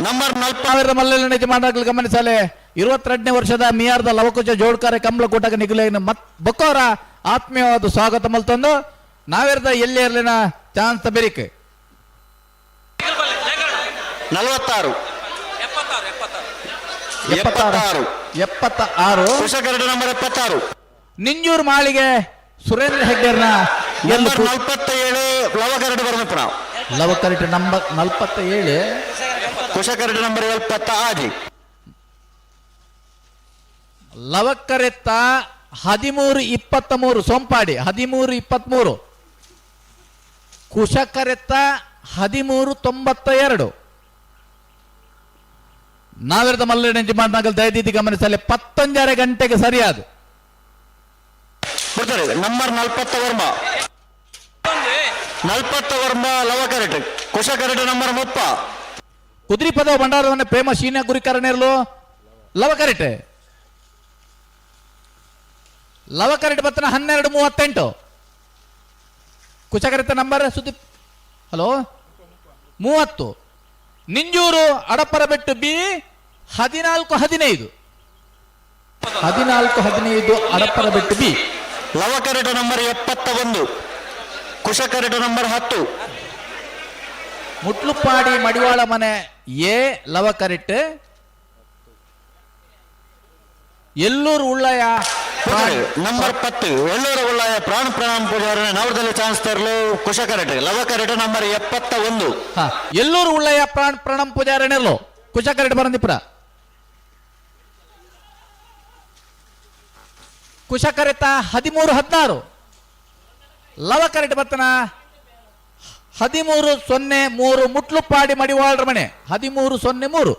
Number ಸಾವಿರದ ಮಲ್ಲೆಲ್ಲ ಯಜಮಾನಗಳು ಗಮನಿಸಲೆ 22ನೇ ವರ್ಷದ ಮಿಯಾರ್ದ ಲವಕುಚ ಜೋಡ್ಕರೆ ಕಂಬಳ ಕೂಟಕ್ಕೆ ನಿಗಲಿನ ಬೊಕ್ಕೋರ ಆತ್ಮೀಯವಾದ ಸ್ವಾಗತ ಮಲ್ತೊಂದು ನಾವಿರದ ಎಲ್ಲಿ ಇರಲಿನ ಚಾನ್ಸ್ ಬೆರಿಕೆ 46 76 ಕುಶಕರಡು ನಂಬರ್ 76 ನಿಂಜೂರು ಮಾಳಿಗೆ ಸುರೇಂದ್ರ ಹೆಗ್ಡೆರ್ನ ನಂಬರ್ 47 ಲವಕರಡು ಬರ್ಬೇಕು ನಾವು ಲವಕರಿಟ್ ನಂಬರ್ 47 ಕುಶಕರಡು ನಂಬರ್ 76 ಲವಕರೆತ್ತ 13-23 ಸೋಂಪಾಡಿ 13-23 ಕುಶಕರೆತ್ತ 13-92 ನಾವಿರದ ಮಲ್ಲೆನ ಯಜಮಾನಗಳು ದಯದೀದಿ ಗಮನಿಸಲಿ 15 ಗಂಟೆಗೆ ಸರಿಯಾದ ನಂಬರ್ 40 ವರ್ಮ ಲವಕರಟ್ ಕುಶಕರಡು ನಂಬರ್ 30 ಕುದುರೆ ಪದವ ಭಂಡಾರವನ್ನ ಪ್ರೇಮ ಶೀನ ಗುರಿಕರಣಿರಲು ಲವಕರಿಟೆ ಬತ್ತನ 12:38 ಕುಶಕರಿತ ನಂಬರ್ ಸುದೀಪ್ ಹಲೋ 30 ನಿಂಜೂರು ಅಡಪರ ಬೆಟ್ಟು ಬಿ 14-15 ಅಡಪರ ಬೆಟ್ಟು ಬಿ ಲವಕರಟ ನಂಬರ್ 71 ಕುಶಕರಟ ನಂಬರ್ 10 ಮುಟ್ಲುಪಾಡಿ ಮಡಿವಾಳ ಮನೆ ಎ ಲವಕರಿಟ್ ಎಲ್ಲೂರು ಉಳ್ಳಯ ನಂಬರ್ 10 ಎಲ್ಲೂರು ಉಳ್ಳಯ ಪ್ರಾಣ ಪ್ರಣಾಮ ಪೂಜಾರ ನವರದಲ್ಲಿ ಚಾನ್ಸ್ ತರಲು ಕುಶಕರಟ ಲವಕರಟ ನಂಬರ್ 71 ಎಲ್ಲೂರು ಉಳ್ಳಯ ಪ್ರಾಣ ಪ್ರಣಾಮ ಪೂಜಾರಣಿರ್ಲು ಕುಶಕರಟ ಬರಂದಿಪುರ ಕುಶಕರಿತ 13-16 ಲವಕರಿಟ್ ಬತ್ತನ 13-03 ಮುಟ್ಲುಪಾಡಿ ಮಡಿವಾಳ್ರ ಮನೆ 13-03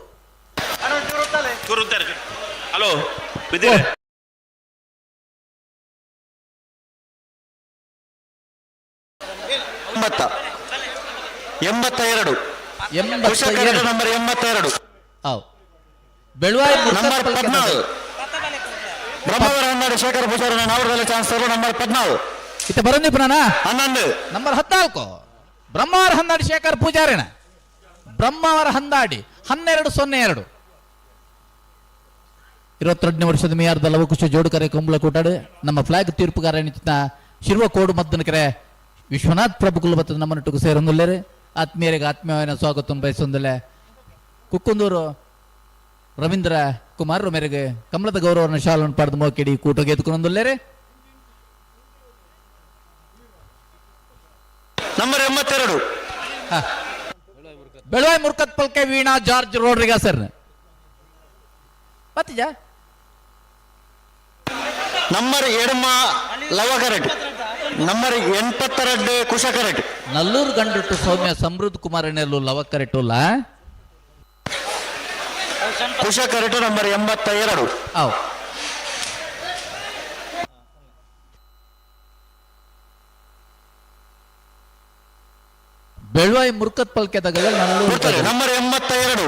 ಹಲೋ 82 ಕುಶಕರಟ ನಂಬರ್ 82 ಬೆಳುವಾಯಿ ನಂಬರ್ 14 ಬ್ರಹ್ಮವರ ಹನ್ನೆರಡು ಶೇಖರ ಪೂಜಾರನ ನವರದಲ್ಲಿ ಚಾನ್ಸ್ ತರಲು ನಂಬರ್ 14 ಇತ್ತ ಬರಂದಿಪುರನ 11 ನಂಬರ್ 14 ಬ್ರಹ್ಮವರ ಹನ್ನೆರಡು ಶೇಖರ್ ಪೂಜಾರಿನ ಬ್ರಹ್ಮವರ ಹಂದಾಡಿ 12-02 22ನೇ ವರ್ಷದ ಮಿಯಾರ್ದ ಲವಕುಶ ಜೋಡುಕರೆ ಕಂಬಳ ಕೂಟಾಡು ನಮ್ಮ ಫ್ಲಾಗ್ ತೀರ್ಪುಗಾರ ಶಿರುವ ಕೋಡು ಮದ್ದನಕರೆ ವಿಶ್ವನಾಥ್ ಪ್ರಭು ಕುಲಬತ್ತದ ನಮ್ಮನೊಟ್ಟಿಗೆ ಸೇರೊಂದುಲ್ಲೇರೆ ಆತ್ಮೀಯರಿಗೆ ಆತ್ಮೀಯವಾದ ಸ್ವಾಗತ ಬಯಸೊಂದಿಲ್ಲ ಕುಕ್ಕುಂದೂರು ರವೀಂದ್ರ ಕುಮಾರ್ ಮೇರೆಗೆ ಕಮಲದ ಗೌರವನ ಶಾಲನ್ನು ಪಡೆದು ಮೋಕೆಡಿ ಕೂಟಗೆ ಎದ್ಕೊಂಡೊಂದುಲ್ಲೇರೆ ನಂಬರ್ 82 ಬೆಳವಾಯಿ ಮುರ್ಕತ್ ಪಲ್ಕೆ ವೀಣಾ ಜಾರ್ಜ್ ರೋಡ್ರಿಗ ಸರ್ ಮತ್ತೀಜ ನಂಬರ್ 7 ಲವಕರಟ್ ನಂಬರ್ 82 ಕುಶಕರಟ್ ನಲ್ಲೂರು ಗಂಡುಟ್ಟು ಸೌಮ್ಯ ಸಮೃದ್ಧ ಕುಮಾರನೆಲ್ಲು ಲವಕರೆಟ್ಟುಲ್ಲ ಕುಶಕರಟ್ ನಂಬರ್ 82 ಬೆಳವಾಯಿ ಮುರ್ಕತ್ ಪಲ್ಕೆ ತಗಲ್ಲ ನಂಬರ್ 82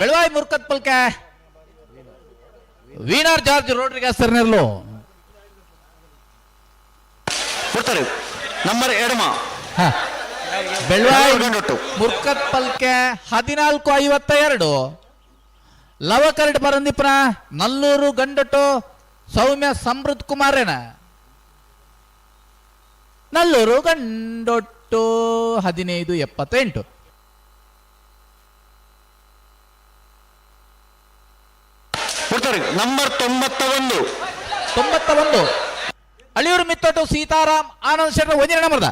ಬೆಳವಾಯಿ ಮುರ್ಕತ್ ಪಲ್ಕೆ ವೀಣಾರ್ ಜಾರ್ಜ್ ರೋಡ್ರಿಗ ಸರ್ನೆರ್ಲು ನಂಬರ್ 2 ಬೆಳವಾಯಿ ಮುರ್ಕತ್ ಪಲ್ಕೆ 14-52 ಲವಕರಟ್ ಬರಂದಿಪ್ರ ನಲ್ಲೂರು ಗಂಡಟು ಸೌಮ್ಯ ಸಮೃದ್ಧ ಕುಮಾರೇನ ನಲ್ಲೂರು ಗಂಡೊಟ್ಟು 15-78 ನಂಬರ್ 91 ಅಳಿಯೂರು ಮಿತ್ತೊಟ್ಟು Sitaram Anand Shetty 1 ನಂಬರ್ದ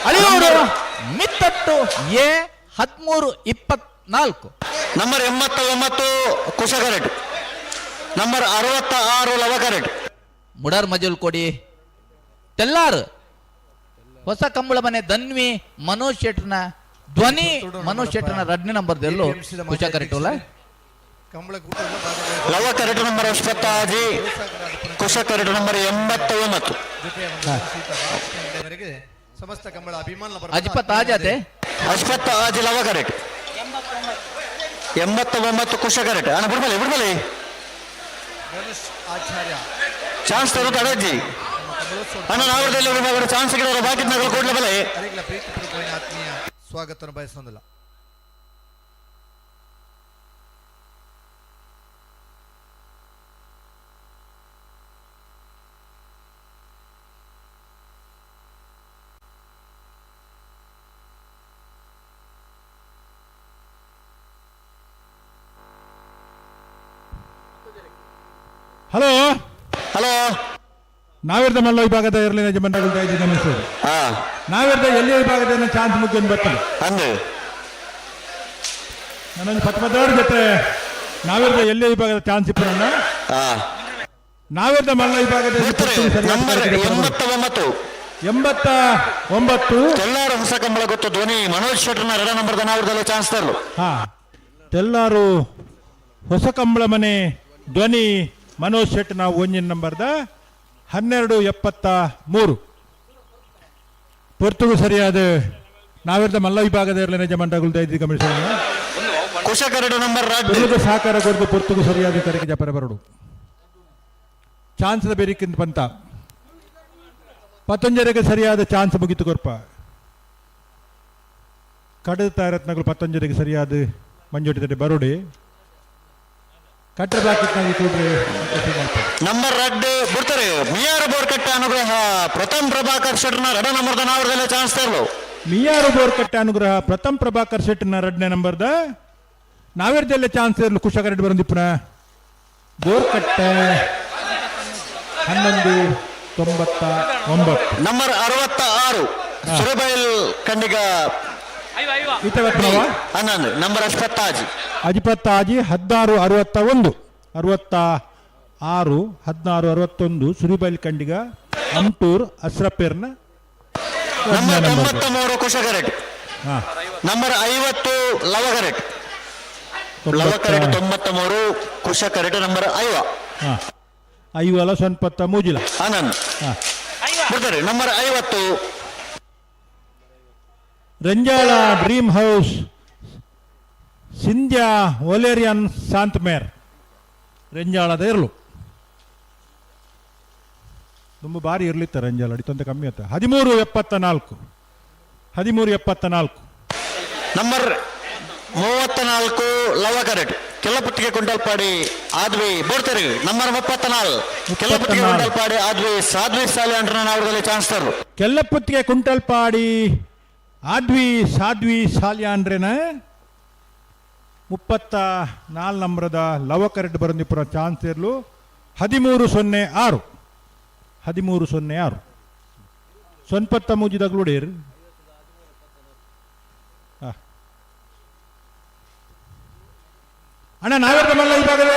Aliyur ಮಿತ್ತೊಟ್ಟು A 13-24 number 89 ಕುಶಕರಟ್ number 66 ಲವಕರಟ್ ಮುಡಾರ್ ಮಜಲ್ ಕೊಡಿ ತೆಲ್ಲಾರು ಹೊಸ ಕಂಬಳ ಮನೆ ಧನ್ವಿ ಮನೋಜ್ ಶೆಟ್ರನ ಧ್ವನಿ ಮನೋಜ್ ಶೆಟ್ರನ 2ನೇ ನಂಬರ್ದೆಲ್ಲೂ ಕುಶಕರಟ್ ಲವಕರಟ್ ನಂಬರ್ 86 ಕುಶಕರಟ್ ನಂಬರ್ 89 ಸಮಸ್ತ ಕಂಬಳ ಅಭಿಮಾನ ಅಜ್ಪತ್ ಆಜಾತೆ ಅಶ್ವತ್ಥ ಆಜಿ ಲವಕರಟ್ 89 ಕುಶಕರಟ್ ಬಿಡ್ಬಲಿ ಆಚಾರ್ಯ ಚಾನ್ಸ್ ತರುತ್ತಾಳೆ ಅಜ್ಜಿ ಅಣ್ಣ ನಾವರದಲ್ಲಿ ವಿಭಾಗದ ಚಾನ್ಸ್ ಸಿಗದವರು ಬಾಕಿ ನಗಲು ಕೂಡಲೇ ಬಲೆ ಅವರಿಗೆಲ್ಲ ಪ್ರೀತಿಪೂರ್ವಕమైన ಆತ್ಮೀಯ ಸ್ವಾಗತವನ್ನು ಬಯಸೋದಿಲ್ಲ. ಹಲೋ ಹಲೋ ನಾವಿರ್ದ ಮಲ್ಲ ವಿಭಾಗದ ಇರಲಿನ ಜಮಂಡಗಳು ದಯದಿ ಗಮನಿಸೋದು. ಹಾ ನಾವಿರ್ದ ಎಲ್ಲಿ ವಿಭಾಗದ ಚಾನ್ಸ್ ಮುಗಿದು ಬರ್ತದೆ. ಅಂದು ನನ್ನೊಂದು ಪತ್ಮದವ್ರ ಜೊತೆ ನಾವಿರ್ದ ಎಲ್ಲಿ ವಿಭಾಗದ ಚಾನ್ಸ್ ಇಪ್ಪರಣ್ಣ ಹಾ ನಾವಿರ್ದ ಮಲ್ಲ ವಿಭಾಗದ ನಂಬರ್ 89 89 ಎಲ್ಲಾರು ಹೊಸ ಕಂಬಳ ಗೊತ್ತು ಧ್ವನಿ ಮನೋಜ್ ಶೆಟ್ಟರ್ನ 2 ನಂಬರ್ದ ನಾವರದಲ್ಲಿ ಚಾನ್ಸ್ ತರಲು. ಹಾ ಎಲ್ಲಾರು ಹೊಸ ಕಂಬಳ ಮನೆ ಧ್ವನಿ ಮನೋಜ್ ಶೆಟ್ ನಾವು 1 ನಂಬರ್ದ 1273 ಪೊರ್ತುಗು ಸರಿಯಾದ ನಾವಿರ್ದ ಮಲ್ಲ ವಿಭಾಗದ ಇರಲಿನ ಜಮಂಡಗಳು ದಯದಿ ಗಮನಿಸೋಣ. ಕುಶಕ 2 ನಂಬರ್ ರಾಜ್ಯ ಬೆಳೆದು ಸಾಕಾರ ಕೊರದು ಪೊರ್ತುಗು ಸರಿಯಾದ ಕರೆಗೆ ಜಪರ ಬರಡು ಚಾನ್ಸ್ ಬೇರಿಕಿಂದ ಪಂತ ಪತಂಜರಿಗೆ ಸರಿಯಾದ ಚಾನ್ಸ್ ಮುಗಿತು ಕೊರ್ಪ ಕಡದ ರತ್ನಗಳು ಪತಂಜರಿಗೆ ಸರಿಯಾದ ಮಂಜುಟಿದೆ ಬರೋಡೆ ಕಟ್ಟರ ಬಾಕಿ ಕೂಡ್ರೆ ನಂಬರ್ 2 ಬಿಡ್ತಾರೆ ಮಿಯಾರ ಬೋರ್ಕಟ್ಟ ಅನುಗ್ರಹ ಪ್ರಥಮ್ ಪ್ರಭಾಕರ್ ಶೆಟ್ಟರ್ನ 2 ನಂಬರ್ದ ನಾವರದಲ್ಲಿ ಚಾನ್ಸ್ ತರಲು. ಮಿಯಾರು ಬೋರ್ಕಟ್ಟೆ ಅನುಗ್ರಹ ಪ್ರಥಮ್ ಪ್ರಭಾಕರ್ ಶೆಟ್ಟಿನ 2ನೇ ನಂಬರ್ದ ನಾವಿರ್ದಲ್ಲೇ ಚಾನ್ಸ್ ಇರಲು ಕುಶಕರೆಡ್ಡಿ ಬರಂದಿಪ್ಪನ ಬೋರ್ಕಟ್ಟೆ 1199 ನಂಬರ್ 66 ಸುರಬೈಲ್ ಕಂಡಿಗ ಇತವತ್ನವ 11 ನಂಬರ್ 75 ಅಜಿಪತ್ತಾಜಿ 1661 1661 ಸುರಿಬೈಲ್ ಕಂಡಿಗ ಅಂಟೂರ್ ಅಸ್ರಪೇರ್ನ ನಂಬರ್ 93 ಕುಶಕರೆಡ್ಡಿ ಹಾ ನಂಬರ್ 50 ಲವಕರೆಟ್ ಲವಕರೆಟ್ 93 ಕುಶಕರೆಟ್ ನಂಬರ್ 5 ಹಾ ಐವಲ ಸೊನ್ಪತ್ತ ಮೂಜಿಲ ಆನಂದ್ ಹಾ ಬಿಡ್ತಾರೆ ನಂಬರ್ 50 ರಂಜಾಳ ಡ್ರೀಮ್ ಹೌಸ್ ಸಿಂಧ್ಯಾ ಒಲೇರಿಯನ್ ಶಾಂತಮೇರ್ ರಂಜಾಳದ ಇರಲು ತುಂಬ ಬಾರಿ ಇರ್ಲಿತ್ತ ರಂಜಾಳ ಅಡಿತಂತ ಕಮ್ಮಿ ಆಯ್ತು 1374 ನಂಬರ್ 34 ಲವಕರೆಟ್ ಕೆಲ್ಲಪಟ್ಟಿಗೆ ಕುಂಟಲ್ಪಾಡಿ ಆದ್ವಿ ಬೋಡ್ತಾರೆ ನಂಬರ್ 34 ಕೆಲ್ಲಪಟ್ಟಿಗೆ ಕುಂಟಲ್ಪಾಡಿ ಆದ್ವಿ ಸಾಧ್ವಿ ಸಾಲಿ ಅಂಡ್ರ ನಾವರದಲ್ಲಿ ಚಾನ್ಸ್ ತರಲು. ಕೆಲ್ಲಪುತ್ತಿಗೆ ಕುಂಟಲ್ಪಾಡಿ ಆದ್ವಿ ಸಾಧ್ವಿ ಸಾಲ್ಯಾಂಡ್ರೆನ 34 ನಂಬರದ ಲವಕರೆಡ್ ಬರಂದಿಪುರ ಚಾನ್ಸ್ ಇರಲು 1306 ಸೊನ್ಪತ್ತ ಮೂಜಿದಾಗ್ಲೂಡೇರ್ ಅಣ್ಣ ನಾವಿರ್ದ ಮಲ್ಲ ವಿಭಾಗದ